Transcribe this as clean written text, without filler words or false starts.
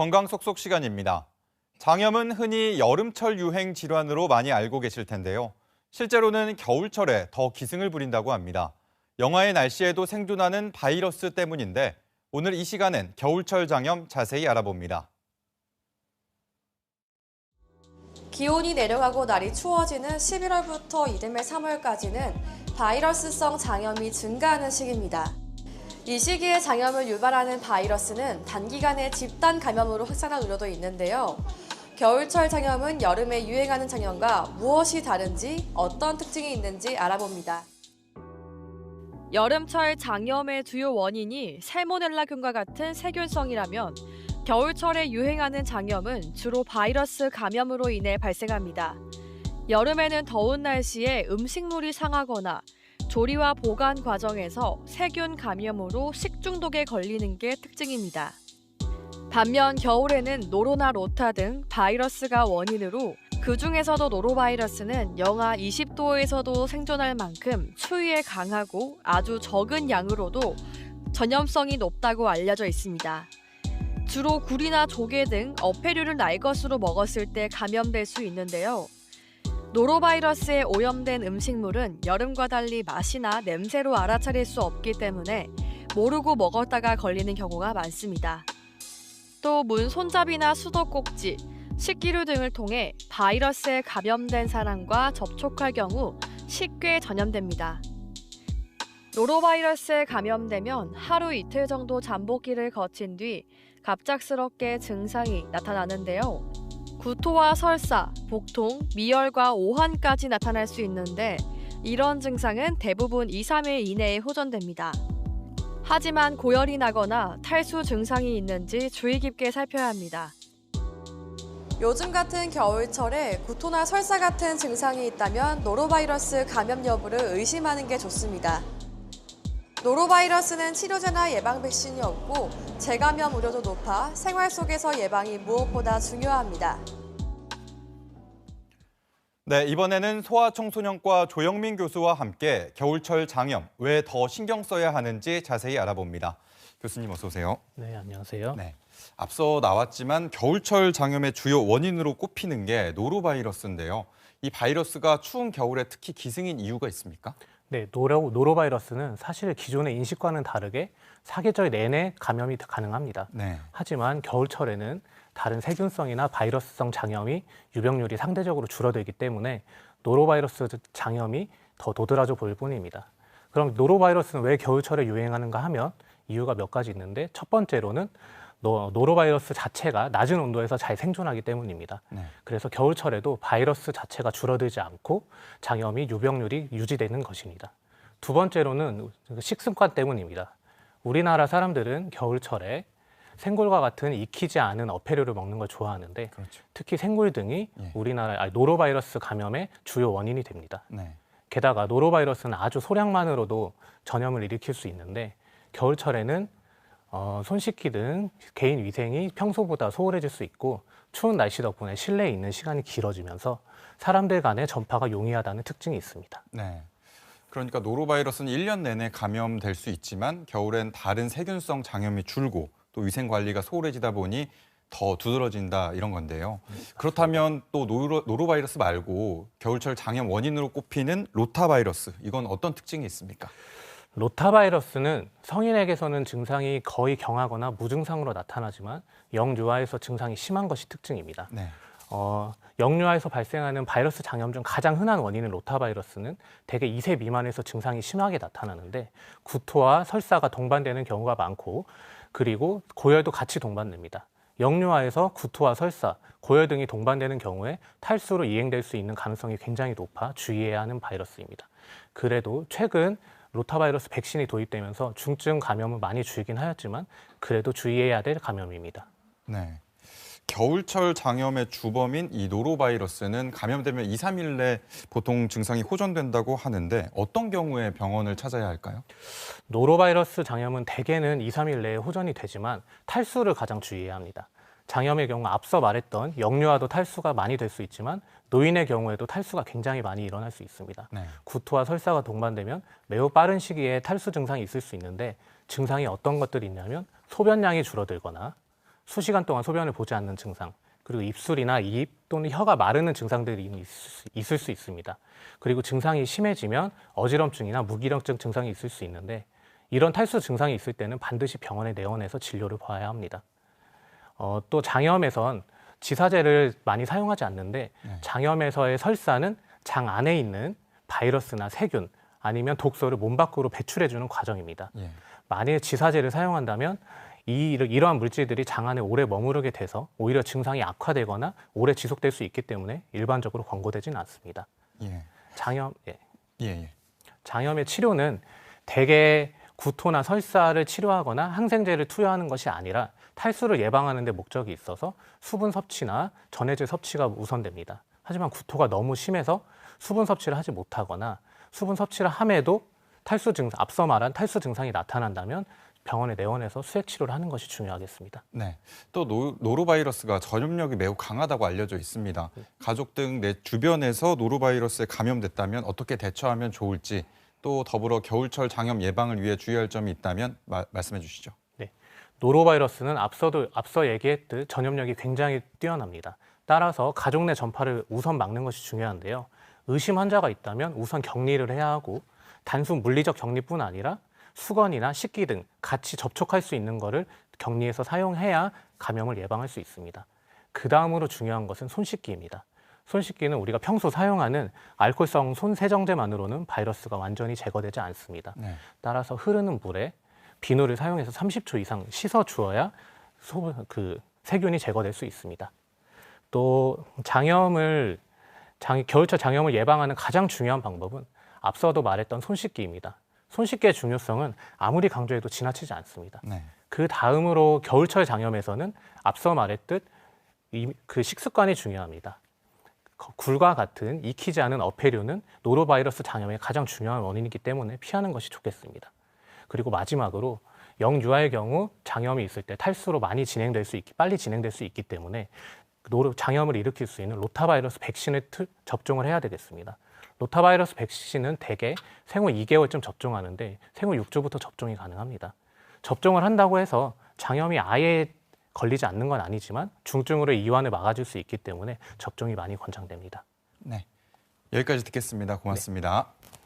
건강 속속 시간입니다. 장염은 흔히 여름철 유행 질환으로 많이 알고 계실 텐데요. 실제로는 겨울철에 더 기승을 부린다고 합니다. 영하의 날씨에도 생존하는 바이러스 때문인데 오늘 이 시간엔 겨울철 장염 자세히 알아봅니다. 기온이 내려가고 날이 추워지는 11월부터 이듬해 3월까지는 바이러스성 장염이 증가하는 시기입니다. 이 시기에 장염을 유발하는 바이러스는 단기간에 집단 감염으로 확산할 우려도 있는데요. 겨울철 장염은 여름에 유행하는 장염과 무엇이 다른지, 어떤 특징이 있는지 알아봅니다. 여름철 장염의 주요 원인이 살모넬라균과 같은 세균성이라면 겨울철에 유행하는 장염은 주로 바이러스 감염으로 인해 발생합니다. 여름에는 더운 날씨에 음식물이 상하거나 조리와 보관 과정에서 세균 감염으로 식중독에 걸리는 게 특징입니다. 반면 겨울에는 노로나 로타 등 바이러스가 원인으로 그중에서도 노로바이러스는 영하 20도에서도 생존할 만큼 추위에 강하고 아주 적은 양으로도 전염성이 높다고 알려져 있습니다. 주로 굴이나 조개 등 어패류를 날 것으로 먹었을 때 감염될 수 있는데요. 노로바이러스에 오염된 음식물은 여름과 달리 맛이나 냄새로 알아차릴 수 없기 때문에 모르고 먹었다가 걸리는 경우가 많습니다. 또 문 손잡이나 수도꼭지, 식기류 등을 통해 바이러스에 감염된 사람과 접촉할 경우 쉽게 전염됩니다. 노로바이러스에 감염되면 하루 이틀 정도 잠복기를 거친 뒤 갑작스럽게 증상이 나타나는데요. 구토와 설사, 복통, 미열과 오한까지 나타날 수 있는데 이런 증상은 대부분 2-3일 이내에 호전됩니다. 하지만 고열이 나거나 탈수 증상이 있는지 주의 깊게 살펴야 합니다. 요즘 같은 겨울철에 구토나 설사 같은 증상이 있다면 노로바이러스 감염 여부를 의심하는 게 좋습니다. 노로바이러스는 치료제나 예방 백신이 없고 재감염 우려도 높아 생활 속에서 예방이 무엇보다 중요합니다. 네, 이번에는 소아청소년과 조영민 교수와 함께 겨울철 장염 왜 더 신경 써야 하는지 자세히 알아봅니다. 교수님 어서 오세요. 네, 안녕하세요. 네, 앞서 나왔지만 겨울철 장염의 주요 원인으로 꼽히는 게 노로바이러스인데요. 이 바이러스가 추운 겨울에 특히 기승인 이유가 있습니까? 네, 노로바이러스는 사실 기존의 인식과는 다르게 사계절 내내 감염이 가능합니다. 네. 하지만 겨울철에는 다른 세균성이나 바이러스성 장염이 유병률이 상대적으로 줄어들기 때문에 노로바이러스 장염이 더 도드라져 보일 뿐입니다. 그럼 노로바이러스는 왜 겨울철에 유행하는가 하면 이유가 몇 가지 있는데 첫 번째로는 노로바이러스 자체가 낮은 온도에서 잘 생존하기 때문입니다. 네. 그래서 겨울철에도 바이러스 자체가 줄어들지 않고 장염이 유병률이 유지되는 것입니다. 두 번째로는 식습관 때문입니다. 우리나라 사람들은 겨울철에 생굴과 같은 익히지 않은 어패류를 먹는 걸 좋아하는데 그렇죠. 특히 생굴 등이 노로바이러스 감염의 주요 원인이 됩니다. 네. 게다가 노로바이러스는 아주 소량만으로도 전염을 일으킬 수 있는데 겨울철에는 손 씻기 등 개인 위생이 평소보다 소홀해질 수 있고 추운 날씨 덕분에 실내에 있는 시간이 길어지면서 사람들 간의 전파가 용이하다는 특징이 있습니다. 네. 그러니까 노로바이러스는 1년 내내 감염될 수 있지만 겨울엔 다른 세균성 장염이 줄고 또 위생 관리가 소홀해지다 보니 더 두드러진다 이런 건데요. 그렇다면 또 노로바이러스 말고 겨울철 장염 원인으로 꼽히는 로타바이러스, 이건 어떤 특징이 있습니까? 로타바이러스는 성인에게서는 증상이 거의 경하거나 무증상으로 나타나지만 영유아에서 증상이 심한 것이 특징입니다. 네. 영유아에서 발생하는 바이러스 장염 중 가장 흔한 원인인 로타바이러스는 대개 2세 미만에서 증상이 심하게 나타나는데 구토와 설사가 동반되는 경우가 많고 그리고 고열도 같이 동반됩니다. 영유아에서 구토와 설사, 고열 등이 동반되는 경우에 탈수로 이행될 수 있는 가능성이 굉장히 높아 주의해야 하는 바이러스입니다. 그래도 최근 로타바이러스 백신이 도입되면서 중증 감염은 많이 줄긴 하였지만 그래도 주의해야 될 감염입니다. 네. 겨울철 장염의 주범인 이 노로바이러스는 감염되면 2-3일 내 보통 증상이 호전된다고 하는데 어떤 경우에 병원을 찾아야 할까요? 노로바이러스 장염은 대개는 2-3일 내에 호전이 되지만 탈수를 가장 주의해야 합니다. 장염의 경우 앞서 말했던 영유아도 탈수가 많이 될 수 있지만 노인의 경우에도 탈수가 굉장히 많이 일어날 수 있습니다. 네. 구토와 설사가 동반되면 매우 빠른 시기에 탈수 증상이 있을 수 있는데 증상이 어떤 것들이 있냐면 소변량이 줄어들거나 수시간 동안 소변을 보지 않는 증상, 그리고 입술이나 입 또는 혀가 마르는 증상들이 있을 수 있습니다. 그리고 증상이 심해지면 어지럼증이나 무기력증 증상이 있을 수 있는데 이런 탈수 증상이 있을 때는 반드시 병원에 내원해서 진료를 봐야 합니다. 또 장염에선 지사제를 많이 사용하지 않는데 장염에서의 설사는 장 안에 있는 바이러스나 세균 아니면 독소를 몸 밖으로 배출해주는 과정입니다. 예. 만일 지사제를 사용한다면 이러한 물질들이 장 안에 오래 머무르게 돼서 오히려 증상이 악화되거나 오래 지속될 수 있기 때문에 일반적으로 권고되지는 않습니다. 예. 장염의 치료는 대개 구토나 설사를 치료하거나 항생제를 투여하는 것이 아니라 탈수를 예방하는 데 목적이 있어서 수분 섭취나 전해질 섭취가 우선됩니다. 하지만 구토가 너무 심해서 수분 섭취를 하지 못하거나 수분 섭취를 함에도 앞서 말한 탈수 증상이 나타난다면 병원에 내원해서 수액 치료를 하는 것이 중요하겠습니다. 네. 또 노로바이러스가 전염력이 매우 강하다고 알려져 있습니다. 가족 등 내 주변에서 노로바이러스에 감염됐다면 어떻게 대처하면 좋을지, 또 더불어 겨울철 장염 예방을 위해 주의할 점이 있다면 말씀해 주시죠. 네. 노로바이러스는 앞서 얘기했듯 전염력이 굉장히 뛰어납니다. 따라서 가족 내 전파를 우선 막는 것이 중요한데요. 의심 환자가 있다면 우선 격리를 해야 하고 단순 물리적 격리뿐 아니라 수건이나 식기 등 같이 접촉할 수 있는 것을 격리해서 사용해야 감염을 예방할 수 있습니다. 그 다음으로 중요한 것은 손 씻기입니다. 손 씻기는 우리가 평소 사용하는 알코올성 손 세정제만으로는 바이러스가 완전히 제거되지 않습니다. 네. 따라서 흐르는 물에 비누를 사용해서 30초 이상 씻어 주어야 세균이 제거될 수 있습니다. 또 겨울철 장염을 예방하는 가장 중요한 방법은 앞서도 말했던 손 씻기입니다. 손 씻기의 중요성은 아무리 강조해도 지나치지 않습니다. 네. 그 다음으로 겨울철 장염에서는 앞서 말했듯 그 식습관이 중요합니다. 굴과 같은 익히지 않은 어패류는 노로바이러스 장염의 가장 중요한 원인이기 때문에 피하는 것이 좋겠습니다. 그리고 마지막으로 영유아의 경우 장염이 있을 때 탈수로 빨리 진행될 수 있기 때문에 장염을 일으킬 수 있는 로타바이러스 백신을 접종을 해야 되겠습니다. 로타바이러스 백신은 대개 생후 2개월쯤 접종하는데 생후 6주부터 접종이 가능합니다. 접종을 한다고 해서 장염이 아예 걸리지 않는 건 아니지만 중증으로 이완을 막아줄 수 있기 때문에 접종이 많이 권장됩니다. 네. 여기까지 듣겠습니다. 고맙습니다. 네.